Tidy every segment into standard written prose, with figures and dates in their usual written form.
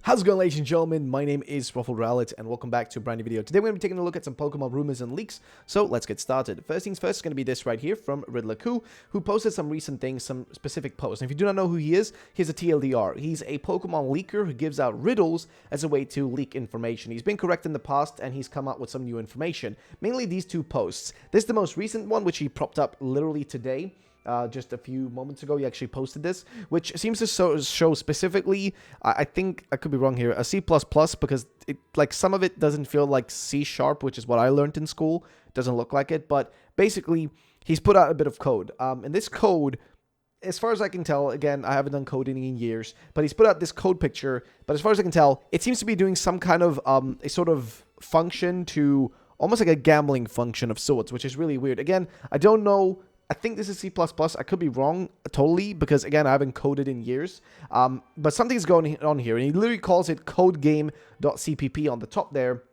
How's it going, ladies and gentlemen? My name is Scarlet, and welcome back to a brand new video. Today we're going to be taking a look at some Pokemon rumors and leaks, so let's get started. First things first is going to be this right here from Riddler who posted some recent things, some specific posts. And if you do not know who he is, here's a TLDR. He's a Pokemon leaker who gives out riddles as a way to leak information. He's been correct in the past, and he's come out with some new information. Mainly these two posts. This is the most recent one, which he propped up literally today. Just a few moments ago, he actually posted this, which seems to show specifically, I think, I could be wrong here, a C++, because some of it doesn't feel like C#, which is what I learned in school. It doesn't look like it, but basically, he's put out a bit of code. And this code, as far as I can tell, again, I haven't done coding in years, but he's put out this code picture, but as far as I can tell, it seems to be doing some kind of, a sort of function to, almost like a gambling function of sorts, which is really weird. Again, I don't know. I think this is C++. I could be wrong totally because, again, I haven't coded in years. But something's going on here. And he literally calls it codegame.cpp on the top there,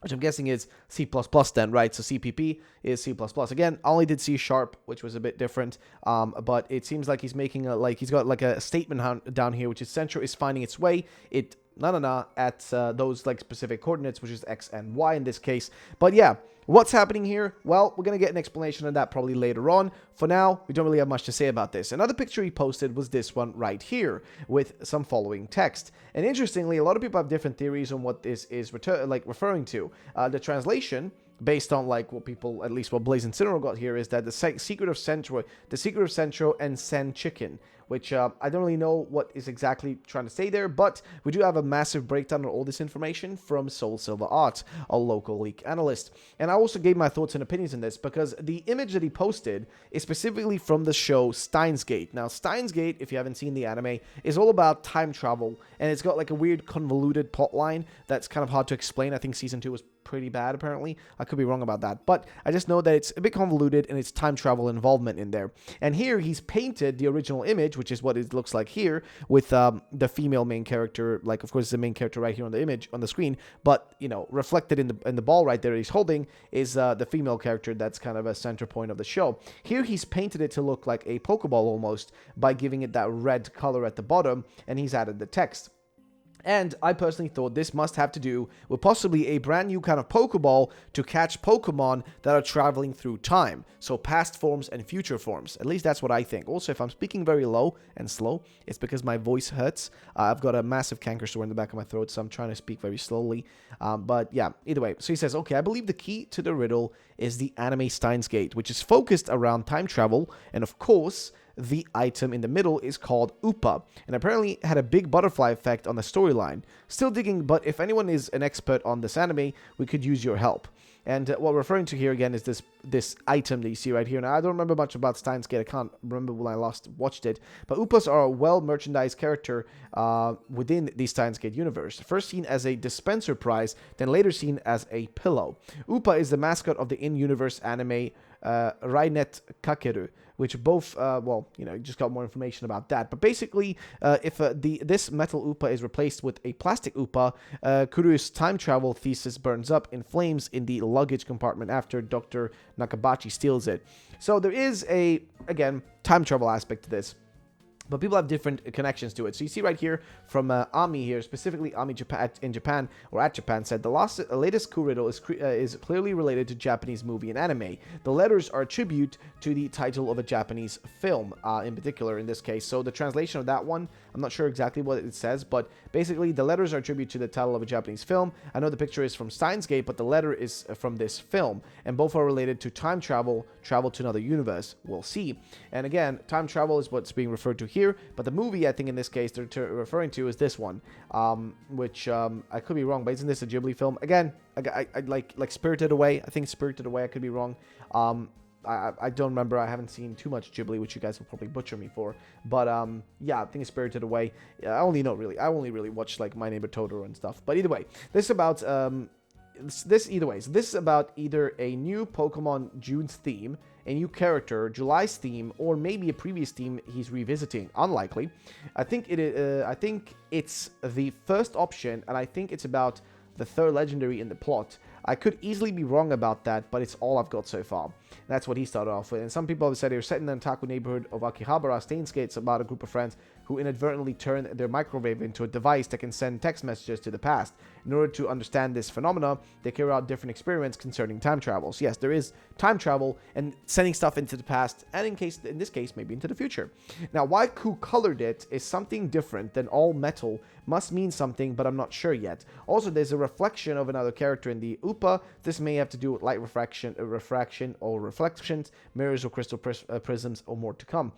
which I'm guessing is C++ then, right? So CPP is C++. Again, I only did C#, which was a bit different. But it seems like he's making he's got like a statement down here, which is Central is finding its way. At those specific coordinates, which is X and Y in this case. But yeah, what's happening here? Well, we're going to get an explanation of that probably later on. For now, we don't really have much to say about this. Another picture he posted was this one right here with some following text. And interestingly, a lot of people have different theories on what this is referring to. The translation, based on what people, at least what Blaze and Cinero got here, is that the secret of Centro and Sen Chicken, which I don't really know what is exactly trying to say there, but we do have a massive breakdown on all this information from Soul Silver Art, a local leak analyst. And I also gave my thoughts and opinions on this because the image that he posted is specifically from the show Steins Gate. Now, Steins Gate, if you haven't seen the anime, is all about time travel, and it's got a weird convoluted plot line that's kind of hard to explain. I think season 2 was pretty bad, apparently. I could be wrong about that, but I just know that it's a bit convoluted and it's time travel involvement in there. And here he's painted the original image, which is what it looks like here, with the female main character, of course the main character right here on the image on the screen, but reflected in the ball right there he's holding is the female character that's kind of a center point of the show. Here he's painted it to look like a Pokeball almost by giving it that red color at the bottom, and he's added the text. And I personally thought this must have to do with possibly a brand new kind of Pokeball to catch Pokemon that are traveling through time. So past forms and future forms. At least that's what I think. Also, if I'm speaking very low and slow, it's because my voice hurts. I've got a massive canker sore in the back of my throat, so I'm trying to speak very slowly. But yeah, either way. So he says, okay, I believe the key to the riddle is the anime Steins Gate, which is focused around time travel. And of course, the item in the middle is called Upa, and apparently had a big butterfly effect on the storyline. Still digging, but if anyone is an expert on this anime, we could use your help. And what we're referring to here again is this item that you see right here. Now, I don't remember much about Steins Gate. I can't remember when I last watched it. But Upas are a well-merchandised character within the Steins Gate universe. First seen as a dispenser prize, then later seen as a pillow. Upa is the mascot of the in-universe anime Rainet Kakeru, which both, you just got more information about that. But basically, if this metal Upa is replaced with a plastic Upa, Kuru's time travel thesis burns up in flames in the luggage compartment after Dr. Nakabachi steals it. So there is again, time travel aspect to this. But people have different connections to it. So you see right here from Ami here, specifically Ami in Japan, or at Japan, said the latest Q riddle is clearly related to Japanese movie and anime. The letters are a tribute to the title of a Japanese film, in particular in this case. So the translation of that one, I'm not sure exactly what it says, but basically the letters are a tribute to the title of a Japanese film. I know the picture is from Steins Gate, but the letter is from this film. And both are related to time travel to another universe. We'll see. And again, time travel is what's being referred to here. But the movie, I think in this case, they're referring to is this one, which I could be wrong, but isn't this a Ghibli film? Again, I like Spirited Away. I think Spirited Away. I could be wrong. I don't remember. I haven't seen too much Ghibli, which you guys will probably butcher me for. But yeah, I think it's Spirited Away. I only really watch My Neighbor Totoro and stuff. But either way, this is about this is about either a new Pokemon June's theme, a new character, July's theme, or maybe a previous theme he's revisiting. Unlikely. I think it's the first option, and I think it's about the third legendary in the plot. I could easily be wrong about that, but it's all I've got so far. That's what he started off with. And some people have said they're set in the Otaku neighborhood of Akihabara, Steins Gate. It's about a group of friends who inadvertently turn their microwave into a device that can send text messages to the past. In order to understand this phenomena, they carry out different experiments concerning time travel. So yes, there is time travel and sending stuff into the past, and in this case, maybe into the future. Now, why Ku colored it is something different than all metal must mean something, but I'm not sure yet. Also, there's a reflection of another character in the Upa. This may have to do with light refraction or reflections, mirrors or crystal prisms, or more to come.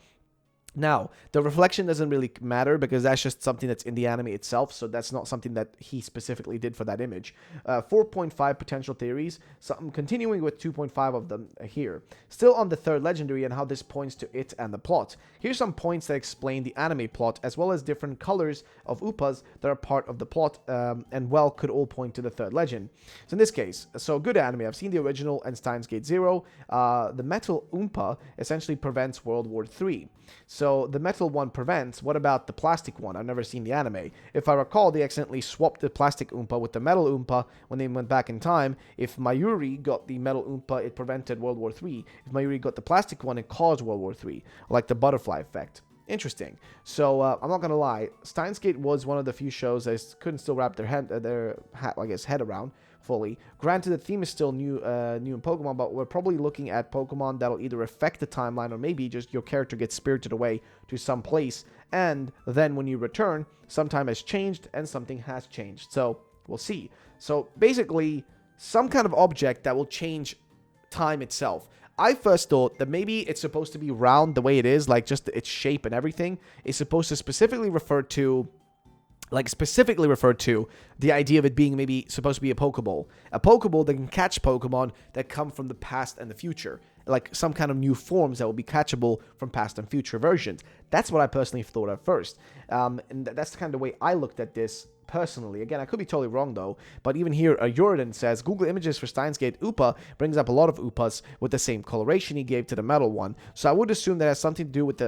Now, the reflection doesn't really matter because that's just something that's in the anime itself, so that's not something that he specifically did for that image. 4.5 potential theories, so I'm continuing with 2.5 of them here. Still on the third legendary and how this points to it and the plot. Here's some points that explain the anime plot, as well as different colors of Upas that are part of the plot, and well could all point to the third legend. So in this case, so good anime. I've seen the original and Steins Gate 0. The metal Oompa essentially prevents World War III. So the metal one prevents. What about the plastic one? I've never seen the anime. If I recall, they accidentally swapped the plastic Oompa with the metal Oompa when they went back in time. If Mayuri got the metal Oompa, it prevented World War III. If Mayuri got the plastic one, it caused World War III, like the butterfly effect. Interesting. So I'm not gonna lie, Steins Gate was one of the few shows I couldn't still wrap their head around fully. Granted, the theme is still new in Pokemon, but we're probably looking at Pokemon that'll either affect the timeline or maybe just your character gets spirited away to some place, and then when you return, some time has changed and something has changed. So we'll see. So basically, some kind of object that will change time itself. I first thought that maybe it's supposed to be round the way it is, like just its shape and everything is supposed to specifically refer to the idea of it being maybe supposed to be a Pokeball. A Pokeball that can catch Pokemon that come from the past and the future. Like some kind of new forms that will be catchable from past and future versions. That's what I personally thought at first. And that's the kind of way I looked at this personally. Again, I could be totally wrong though, but even here, Jordan says, Google images for Steins Gate Upa brings up a lot of Upas with the same coloration he gave to the metal one. So I would assume that has something to do with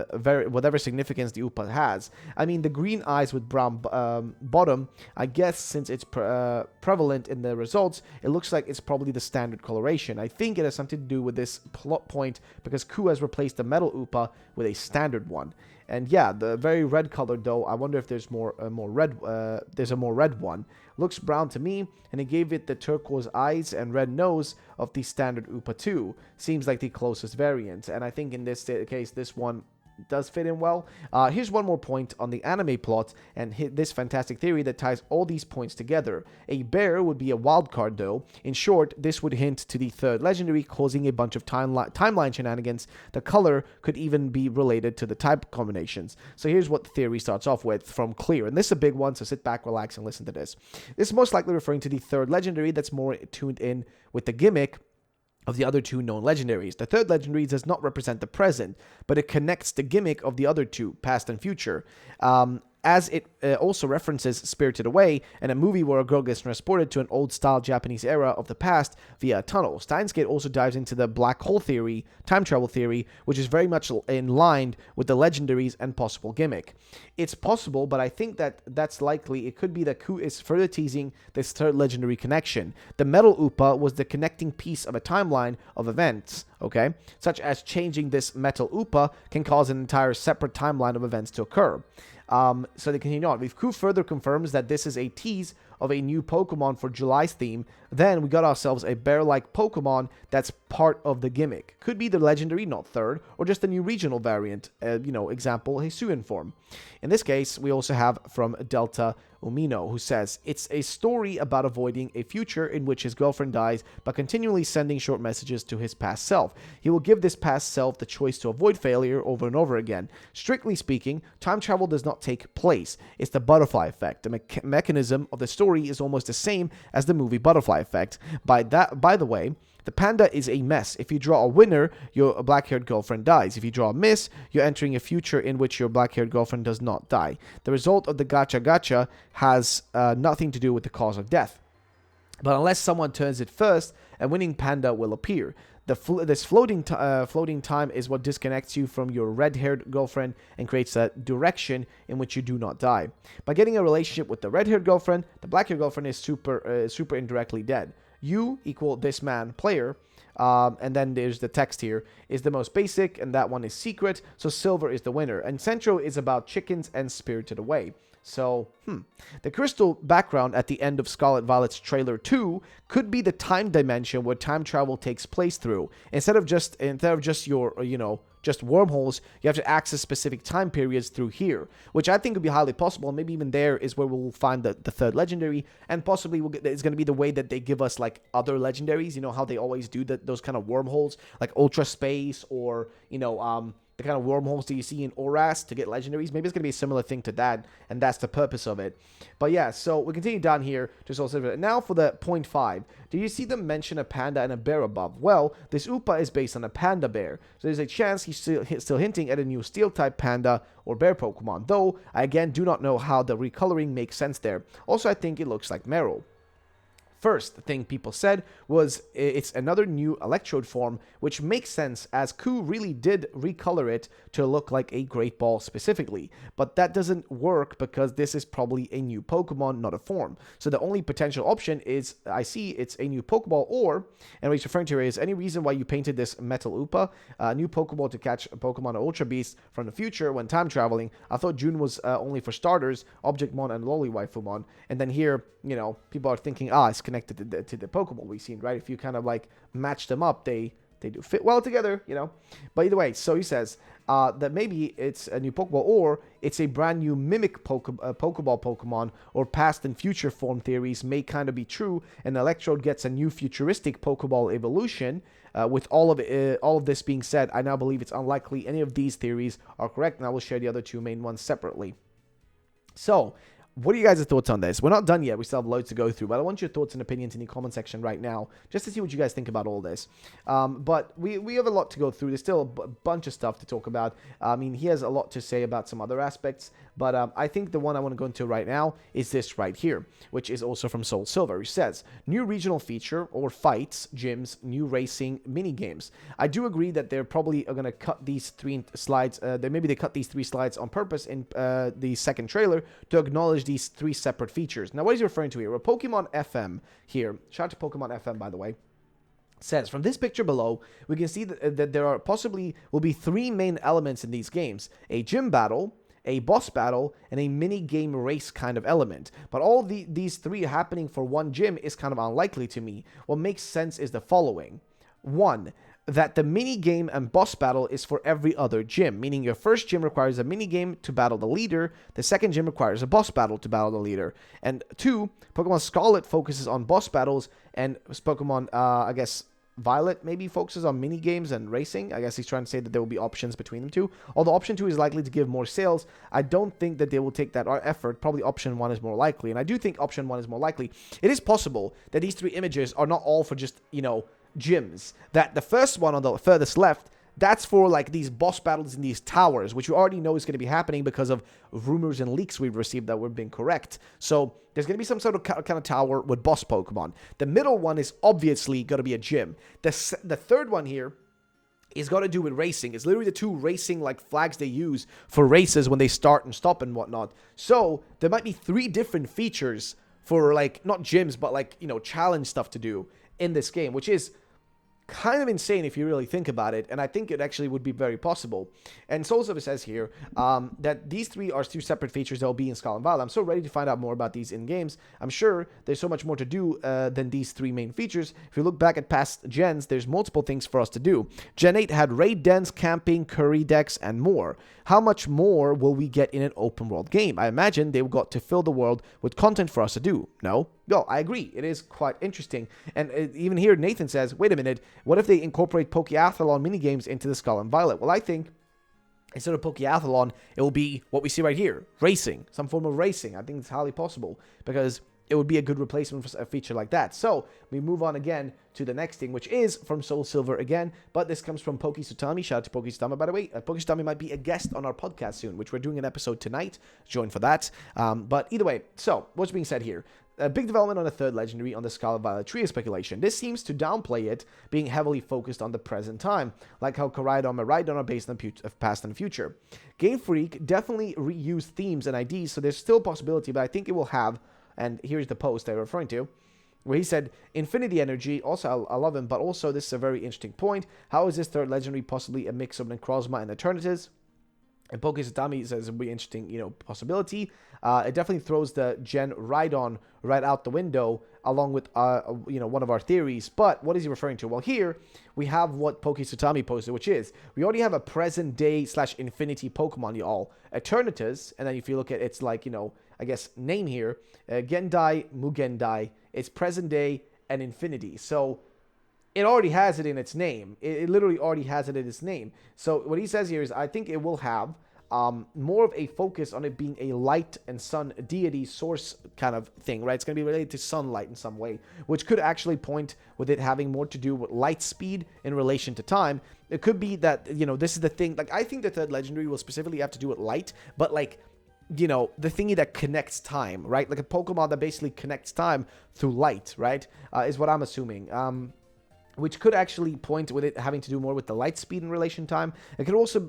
whatever significance the Upa has. I mean, the green eyes with brown bottom, I guess since it's prevalent in the results, it looks like it's probably the standard coloration. I think it has something to do with this plot point because Ku has replaced the metal Upa with a standard one. And yeah, the very red color though, I wonder if there's more red. There's a more red one. Looks brown to me, and it gave it the turquoise eyes and red nose of the standard Upa 2. Seems like the closest variant, and I think in this case, this one does fit in well. Here's one more point on the anime plot and this fantastic theory that ties all these points together. A bear would be a wild card though. In short, this would hint to the third legendary causing a bunch of timeline shenanigans. The color could even be related to the type combinations. So here's what the theory starts off with from Clear, and this is a big one, so sit back, relax, and listen to this. This is most likely referring to the third legendary that's more tuned in with the gimmick of the other two known legendaries. The third legendary does not represent the present, but it connects the gimmick of the other two, past and future. As it also references Spirited Away and a movie where a girl gets transported to an old-style Japanese era of the past via a tunnel. Steins Gate also dives into the black hole theory, time travel theory, which is very much in line with the legendaries and possible gimmick. It's possible, but I think that's likely. It could be that Ku is further teasing this third legendary connection. The metal Upa was the connecting piece of a timeline of events, okay? Such as changing this metal Upa can cause an entire separate timeline of events to occur. So they continue on. If Ku further confirms that this is a tease of a new Pokemon for July's theme, then we got ourselves a bear-like Pokemon that's part of the gimmick. Could be the legendary, not third, or just a new regional variant, example, Hisuian form. In this case, we also have from Delta Umino, who says, it's a story about avoiding a future in which his girlfriend dies by continually sending short messages to his past self. He will give this past self the choice to avoid failure over and over again. Strictly speaking, time travel does not take place. It's the butterfly effect. The mechanism of the story is almost the same as the movie Butterfly Effect. By the way, the panda is a mess. If you draw a winner, your black-haired girlfriend dies. If you draw a miss, you're entering a future in which your black-haired girlfriend does not die. The result of the gacha gacha has nothing to do with the cause of death. But unless someone turns it first, a winning panda will appear. This floating time is what disconnects you from your red-haired girlfriend and creates a direction in which you do not die. By getting a relationship with the red-haired girlfriend, the black-haired girlfriend is super indirectly dead. U equal this man player. And then there's the text here is the most basic, and that one is secret. So silver is the winner. And Centro is about chickens and Spirited Away. So, the crystal background at the end of Scarlet Violet's trailer 2 could be the time dimension where time travel takes place through. Instead of just your, just wormholes, you have to access specific time periods through here, which I think would be highly possible. Maybe even there is where we'll find the third legendary, and possibly it's going to be the way that they give us like other legendaries. You know how they always do those kind of wormholes, like Ultra Space, or the kind of wormholes that you see in Oras to get legendaries. Maybe it's going to be a similar thing to that, and that's the purpose of it. But yeah, so we continue down here to Soul Silver. Now for the 0.5. Do you see them mention a panda and a bear above? Well, this Upa is based on a panda bear, so there's a chance he's still hinting at a new steel-type panda or bear Pokemon, though I again do not know how the recoloring makes sense there. Also, I think it looks like Meryl. First thing people said was it's another new electrode form, which makes sense as KHU really did recolor it to look like a Great Ball specifically. But that doesn't work because this is probably a new Pokemon, not a form. So the only potential option is, I see it's a new Pokeball, or, and what he's referring to here is any reason why you painted this Metal Upa, a new Pokeball to catch a Pokemon or Ultra Beast from the future when time traveling. I thought June was only for starters, Objectmon and Loli Waifumon. And then here, people are thinking, it's connected to the Pokemon we've seen, right? If you kind of like match them up, they do fit well together, But either way, so he says that maybe it's a new Pokeball, or it's a brand new mimic Pokeball Pokemon, or past and future form theories may kind of be true, and Electrode gets a new futuristic Pokeball evolution. With all of this being said, I now believe it's unlikely any of these theories are correct, and I will share the other two main ones separately. So, what are you guys' thoughts on this? We're not done yet. We still have loads to go through, but I want your thoughts and opinions in the comment section right now, just to see what you guys think about all this. But we have a lot to go through. There's still a bunch of stuff to talk about. I mean, he has a lot to say about some other aspects, but I think the one I want to go into right now is this right here, which is also from Soul Silver, which says, new regional feature, or fights, gyms, new racing, mini games. I do agree that they're probably going to cut these 3 slides. Maybe they cut these 3 slides on purpose in the second trailer to acknowledge these 3 separate features. Now, what is he referring to here? Well, Pokemon FM here, shout out to Pokemon FM, by the way, says, from this picture below, we can see that there are will be 3 main elements in these games: a gym battle, a boss battle, and a mini game race kind of element. But all these 3 happening for one gym is kind of unlikely to me. What makes sense is the following. 1, that the mini game and boss battle is for every other gym, meaning your first gym requires a mini game to battle the leader, the second gym requires a boss battle to battle the leader. And 2, Pokemon Scarlet focuses on boss battles, and Pokemon, I guess, Violet maybe focuses on mini games and racing. I guess he's trying to say that there will be options between them two. Although option 2 is likely to give more sales, I don't think that they will take that effort. Probably option 1 is more likely, and I do think option 1 is more likely. It is possible that these 3 images are not all for just, gyms. That the first one on the furthest left, that's for like these boss battles in these towers, which you already know is going to be happening because of rumors and leaks we've received that were being correct. So there's going to be some sort of kind of tower with boss Pokemon. The middle one is obviously going to be a gym. The third one here is got to do with racing. It's literally the 2 racing like flags they use for races when they start and stop and whatnot. So there might be 3 different features for like not gyms, but like challenge stuff to do in this game, which is kind of insane if you really think about it, and I think it actually would be very possible. And Soul Silver says here that these 3 are 2 separate features that will be in Scarlet and Violet. I'm so ready to find out more about these in games. I'm sure there's so much more to do than these 3 main features. If you look back at past gens, there's multiple things for us to do. Gen 8 had raid dens, camping, curry decks, and more. How much more will we get in an open world game? I imagine they've got to fill the world with content for us to do. No? Well, I agree. It is quite interesting. And even here, Nathan says, wait a minute, what if they incorporate Pokeathlon minigames into the Scarlet and Violet? Well, I think instead of Pokeathlon, it will be what we see right here, racing, some form of racing. I think it's highly possible because it would be a good replacement for a feature like that. So we move on again to the next thing, which is from Soul Silver again, but this comes from Pokisutami. Shout out to Pokisutami, by the way. Pokisutami might be a guest on our podcast soon, which we're doing an episode tonight. Join for that. But either way, so what's being said here? A big development on the third legendary on the Scarlet Violet Trio speculation. This seems to downplay it being heavily focused on the present time, like how Koraidon and Rhydon are based on past and future. Game Freak definitely reused themes and IDs, so there's still a possibility, but I think it will have, and here's the post I'm referring to, where he said, Infinity Energy, also I love him, but also this is a very interesting point. How is this third legendary possibly a mix of Necrozma and Eternatus? And Pokesatami says a really interesting, possibility. It definitely throws the Gen Rhydon right out the window, along with, one of our theories. But what is he referring to? Well, here we have what Pokesatami posted, which is we already have a present-day / infinity Pokemon, y'all. Eternatus, and then if you look at its, I guess, name here, Gendai, Mugendai, it's present day and infinity. So it already has it in its name. It literally already has it in its name. So what he says here is, I think it will have more of a focus on it being a light and sun deity source kind of thing, right? It's going to be related to sunlight in some way, which could actually point with it having more to do with light speed in relation to time. It could be that, this is the thing. Like, I think the third legendary will specifically have to do with light, but the thingy that connects time, right? Like a Pokemon that basically connects time through light, right? Is what I'm assuming. Which could actually point with it having to do more with the light speed in relation time. It could also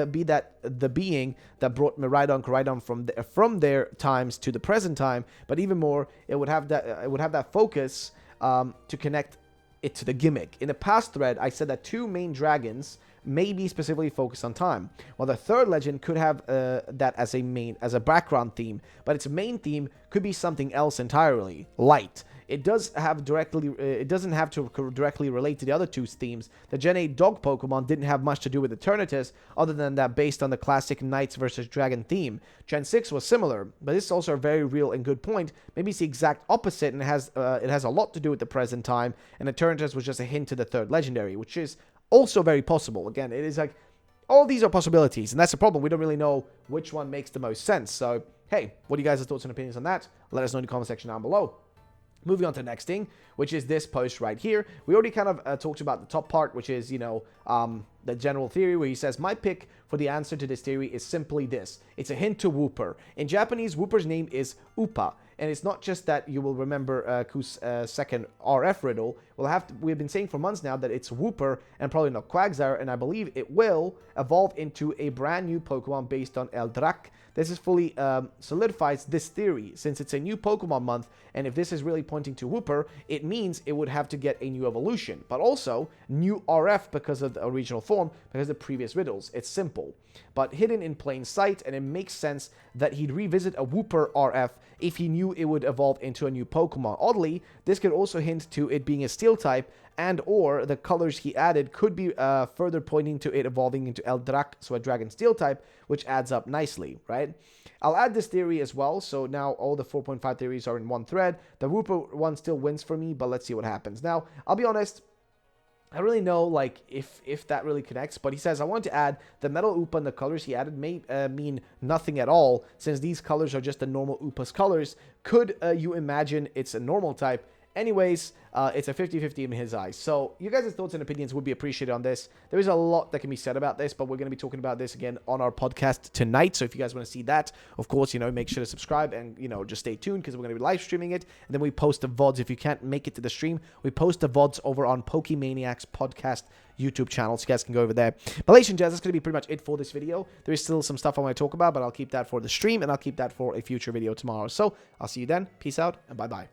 be that the being that brought Koraidon from their times to the present time, but even more, it would have that focus to connect it to the gimmick. In the past thread, I said that 2 main dragons may be specifically focused on time, while the third legend could have that as a background theme, but its main theme could be something else entirely, light. It doesn't have to directly relate to the other 2 themes. The Gen 8 dog Pokemon didn't have much to do with Eternatus, other than that based on the classic Knights versus Dragon theme. Gen 6 was similar, but this is also a very real and good point. Maybe it's the exact opposite, and it has a lot to do with the present time, and Eternatus was just a hint to the third legendary, which is also very possible. Again, it is like, all these are possibilities, and that's the problem. We don't really know which one makes the most sense. So, hey, what are you guys' thoughts and opinions on that? Let us know in the comment section down below. Moving on to the next thing, which is this post right here. We already kind of talked about the top part, which is, the general theory, where he says, my pick for the answer to this theory is simply this. It's a hint to Wooper. In Japanese, Wooper's name is Upa. And it's not just that you will remember Ku's second RF riddle. We've been saying for months now that it's Wooper and probably not Quagsire, and I believe it will evolve into a brand new Pokemon based on Eldrac. This is fully solidifies this theory, since it's a new Pokemon month, and if this is really pointing to Wooper, it means it would have to get a new evolution, but also new RF because of the original form, because of the previous riddles. It's simple, but hidden in plain sight, and it makes sense that he'd revisit a Wooper RF if he knew it would evolve into a new Pokemon. Oddly, this could also hint to it being a Steel type, and or the colors he added could be further pointing to it evolving into Eldrac, so a Dragon Steel type, which adds up nicely, right? I'll add this theory as well, so now all the 4.5 theories are in one thread. The Wooper one still wins for me, but let's see what happens. Now, I'll be honest, I don't really know, if that really connects, but he says, I want to add the Metal Upa and the colors he added may mean nothing at all, since these colors are just the normal Upa's colors. Could you imagine it's a normal type? Anyways, it's a 50-50 in his eyes. So, you guys' thoughts and opinions would be appreciated on this. There is a lot that can be said about this, but we're going to be talking about this again on our podcast tonight. So, if you guys want to see that, of course, make sure to subscribe and, just stay tuned, because we're going to be live streaming it. And then we post the VODs. If you can't make it to the stream, we post the VODs over on Pokemaniacs podcast YouTube channel, so you guys can go over there. But ladies and gents, that's going to be pretty much it for this video. There is still some stuff I want to talk about, but I'll keep that for the stream, and I'll keep that for a future video tomorrow. So, I'll see you then. Peace out, and bye-bye.